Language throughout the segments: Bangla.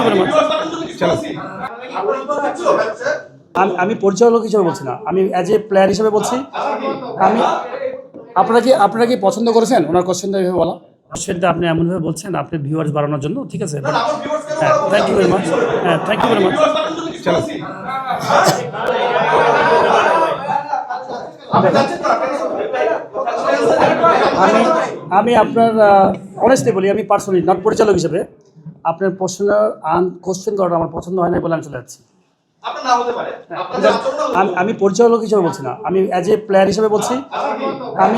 Very much. আমি পরিচালক হিসেবে বলছি না, আমি অ্যাজ এ প্লেয়ার হিসেবে বলছি। আমি আপনারা কি পছন্দ করেছেন ওনার কোশ্চেনটা এভাবে বলা? কোশ্চেনটা আপনি এমনভাবে বলছেন আপনি ভিউয়ার্স বাড়ানোর জন্য, ঠিক আছে? হ্যাঁ, থ্যাংক ইউ ভেরি মাচ। হ্যাঁ, থ্যাংক ইউ ভেরি মাচ। চলো, আমি আপনার অনেস্টলি বলি, আমি পার্সোনালি নট পরিচালক হিসেবে আপনার কোশ্চেন করাটা আমার পছন্দ হয় না বলে আমি চলে যাচ্ছি। আমি পরিচালক হিসেবে বলছি না, আমি অ্যাজ এ প্লেয়ার হিসেবে বলছি। আমি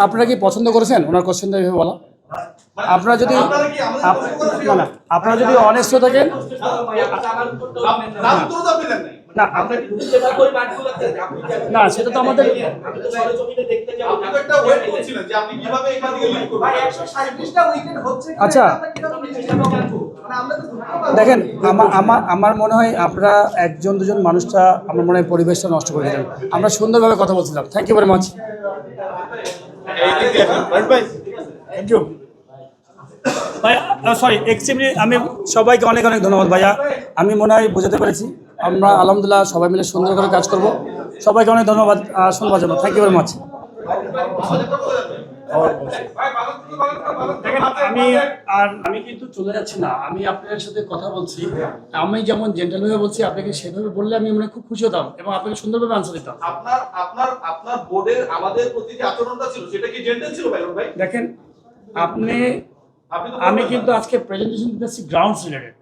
আপনারা কি পছন্দ করেছেন ওনার কোশ্চেনটা এভাবে বলা? আপনারা যদি না না আপনারা যদি অনেস্ট থাকেন, না না সেটা তো আমাদের, আচ্ছা দেখেন, আমার মনে হয় আপনারা একজন দুজন মানুষটা আমার মনে হয় পরিবেশটা নষ্ট করে দিলেন। আমরা সুন্দরভাবে কথা বলছিলাম। Thank you very much. Thank you ভাইয়া, সরি এক্সট্রিমলি আমি সবাইকে অনেক অনেক ধন্যবাদ ভাইয়া। আমি মনে হয় বোঝাতে পেরেছি। আমরা আলহামদুলিল্লাহ সবাই মিলে সুন্দর করে কাজ করব। সবাইকে অনেক ধন্যবাদ শুনবার জন্য। Thank you very much. দেখেন, আমি কিন্তু চলে যাচ্ছি না, আমি আপনার সাথে কথা বলছি। আমি যেমন জেন্টালভাবে বলছি, আপনাকে সেভাবে বললে আমি মনে খুব খুশি হতাম এবং আপনাকে সুন্দরভাবে আনসার দিতাম। আপনার বোর্ডের আমাদের প্রতি যে আচরণটা ছিল সেটা কি জেন্টাল ছিল ভাই? দেখেন, আমি কিন্তু আজকে প্রেজেন্টেশন দিতেছি গ্রাউন্ডস রিলেটেড।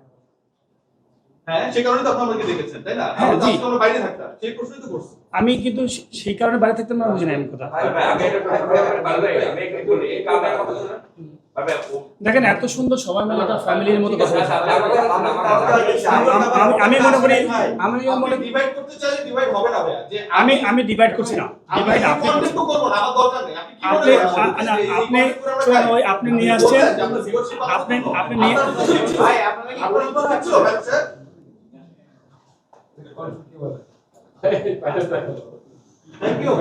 হ্যাঁ, সেই কারণেই তো আপনি আমাকে দেখেছেন, তাই না? আমরা তো আজকে আমরা বাইরে থাকতাম, সেই প্রশ্নই তো করছি। আমি কিন্তু সেই কারণে বাইরে থাকতাম না, বুঝি না আমি কথা। দেখেন, এত সুন্দর সবাই মিলে একটা ফ্যামিলির মতো কথা বলছে। আমি মনে করি ডিভাইড করতে চাইলে ডিভাইড হবে না ভাইয়া। যে আমি ডিভাইড করছি না, ডিভাইড আপনি তো করব না, আমার দরকার নেই। আপনি নিয়ে আসছেন, আপনি নিয়ে ভাই আপনারা কি ছিল ভাই স্যার? Thank you.